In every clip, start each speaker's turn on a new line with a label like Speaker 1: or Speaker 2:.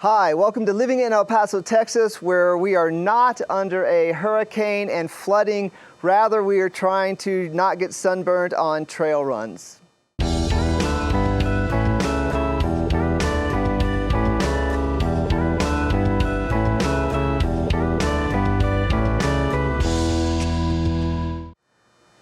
Speaker 1: Hi, welcome to Living in El Paso, Texas, where we are not under a hurricane and flooding. Rather, we are trying to not get sunburned on trail runs.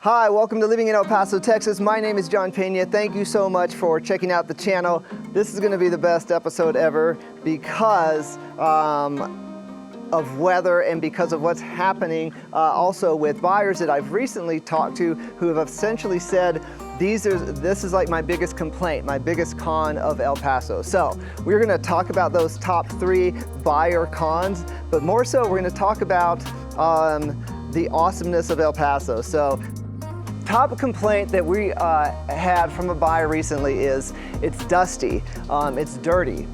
Speaker 1: Hi, welcome to Living in El Paso, Texas. My name is John Pena. Thank you so much for checking out the channel. This is going to be the best episode ever because of weather and because of what's happening also with buyers that I've recently talked to who have essentially said, this is like my biggest complaint, my biggest con of El Paso. So we're going to talk about those top 3 buyer cons, but more so we're going to talk about the awesomeness of El Paso. So top complaint that we had from a buyer recently is it's dusty, it's dirty.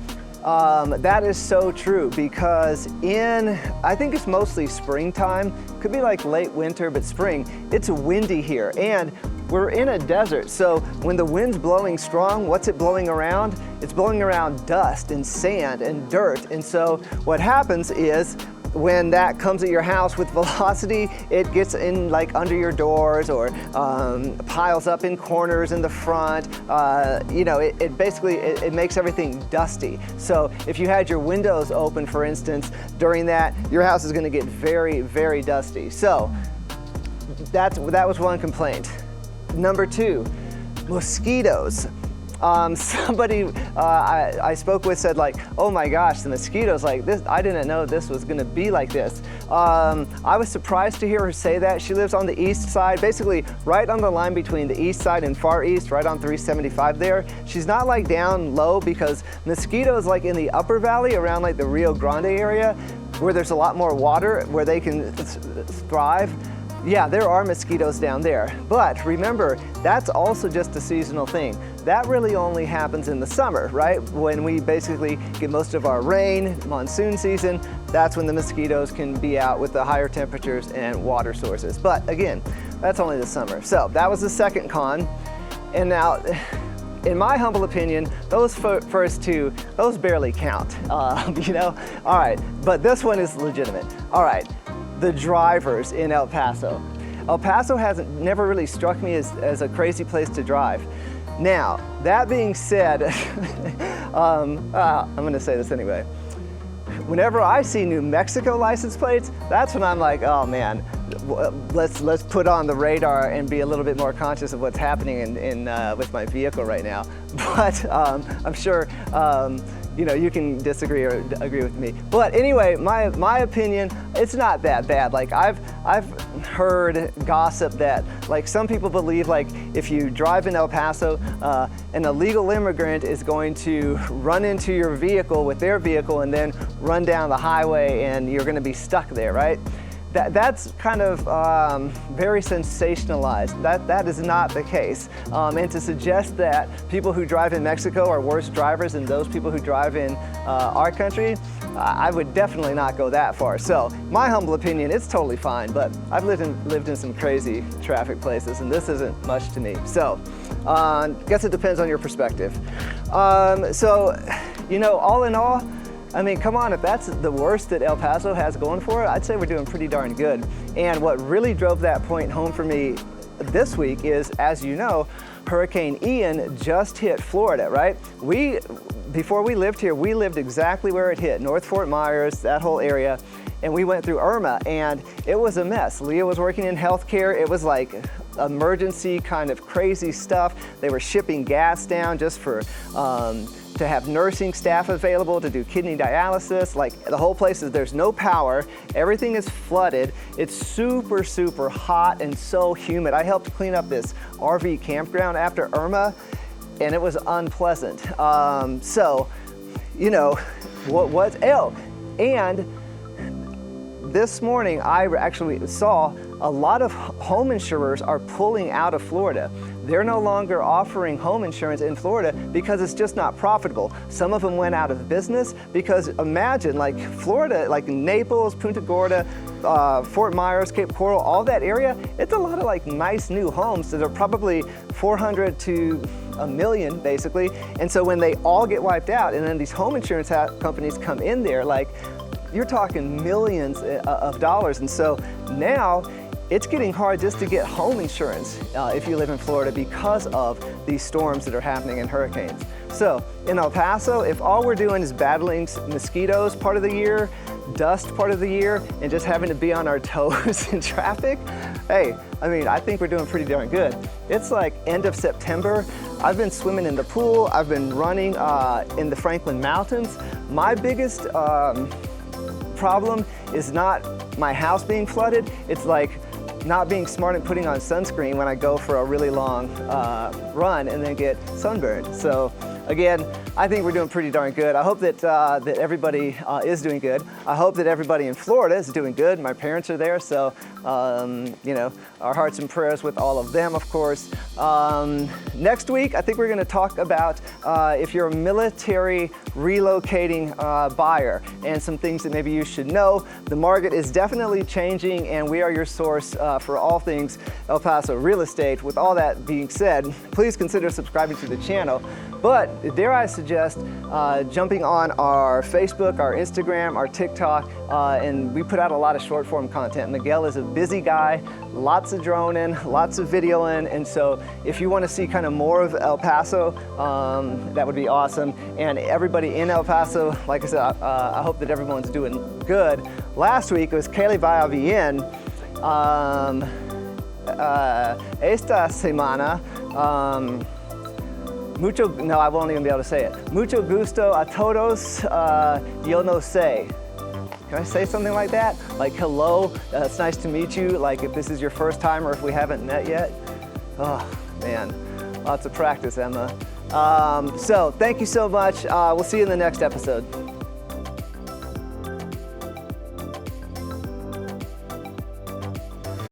Speaker 1: That is so true because I think it's mostly springtime, could be like late winter, but spring, it's windy here and we're in a desert. So when the wind's blowing strong, what's it blowing around? It's blowing around dust and sand and dirt. And so what happens is when that comes at your house with velocity, it gets in like under your doors or piles up in corners in the front. You know, it basically makes everything dusty. So if you had your windows open, for instance, during that, your house is going to get very, very dusty. So that was one complaint. Number 2, mosquitoes. Somebody I spoke with said like, oh my gosh, the mosquitoes like this, I didn't know this was gonna be like this. I was surprised to hear her say that. She lives on the east side, basically right on the line between the east side and far east, right on 375 there. She's not like down low because mosquitoes like in the upper valley around like the Rio Grande area where there's a lot more water where they can thrive. Yeah, there are mosquitoes down there, but remember, that's also just a seasonal thing. That really only happens in the summer, right? When we basically get most of our rain, monsoon season, that's when the mosquitoes can be out with the higher temperatures and water sources. But again, that's only the summer. So that was the second con. And now, in my humble opinion, those first 2, those barely count, you know? All right, but this one is legitimate. All right. The drivers in El Paso. El Paso never really struck me as a crazy place to drive. Now, that being said, I'm gonna say this anyway. Whenever I see New Mexico license plates, that's when I'm like, oh man, let's put on the radar and be a little bit more conscious of what's happening with my vehicle right now. But I'm sure you know, you can disagree or agree with me. But anyway, my opinion, it's not that bad. Like I've heard gossip that like some people believe like if you drive in El Paso, an illegal immigrant is going to run into your vehicle with their vehicle and then run down the highway and you're gonna be stuck there, right? That's kind of very sensationalized. That is not the case. And to suggest that people who drive in Mexico are worse drivers than those people who drive in our country, I would definitely not go that far. So my humble opinion, it's totally fine, but I've lived in some crazy traffic places and this isn't much to me. So I guess it depends on your perspective. So, you know, all in all, I mean, come on, if that's the worst that El Paso has going for it, I'd say we're doing pretty darn good. And what really drove that point home for me this week is, as you know, Hurricane Ian just hit Florida, right? Before we lived here, we lived exactly where it hit, North Fort Myers, that whole area, and we went through Irma, and it was a mess. Leah was working in healthcare. It was like emergency kind of crazy stuff. They were shipping gas down just for to have nursing staff available to do kidney dialysis. Like the whole place there's no power, everything is flooded. It's super, super hot and so humid. I helped clean up this RV campground after Irma and it was unpleasant. So, you know, and this morning I actually saw a lot of home insurers are pulling out of Florida. they're no longer offering home insurance in Florida because it's just not profitable. Some of them went out of business because imagine like Florida, like Naples, Punta Gorda, Fort Myers, Cape Coral, all that area, it's a lot of like nice new homes that are probably 400 to a million basically. And so when they all get wiped out and then these home insurance companies come in there, like you're talking millions of dollars. And so now it's getting hard just to get home insurance if you live in Florida because of these storms that are happening and hurricanes. So in El Paso, if all we're doing is battling mosquitoes part of the year, dust part of the year, and just having to be on our toes in traffic, hey, I mean, I think we're doing pretty darn good. It's like end of September. I've been swimming in the pool. I've been running in the Franklin Mountains. My biggest problem is not my house being flooded. It's like not being smart and putting on sunscreen when I go for a really long run and then get sunburned. So again, I think we're doing pretty darn good. I hope that that everybody is doing good. I hope that everybody in Florida is doing good. My parents are there, so you know, our hearts and prayers with all of them, of course. Next week, I think we're going to talk about if you're a military relocating buyer and some things that maybe you should know. The market is definitely changing, and we are your source for all things El Paso real estate. With all that being said, please consider subscribing to the channel. But dare I suggest jumping on our Facebook, our Instagram, our TikTok, and we put out a lot of short form content. Miguel is a busy guy, lots of droning, lots of videoing, and so if you want to see kind of more of El Paso, that would be awesome. And everybody in El Paso, like I said, I hope that everyone's doing good. Last week was Que le vaya bien. Esta semana, no, I won't even be able to say it. Mucho gusto a todos, yo no sé. Can I say something like that? Like, hello, it's nice to meet you, like if this is your first time or if we haven't met yet. Oh, man, lots of practice, Emma. So, thank you so much. We'll see you in the next episode.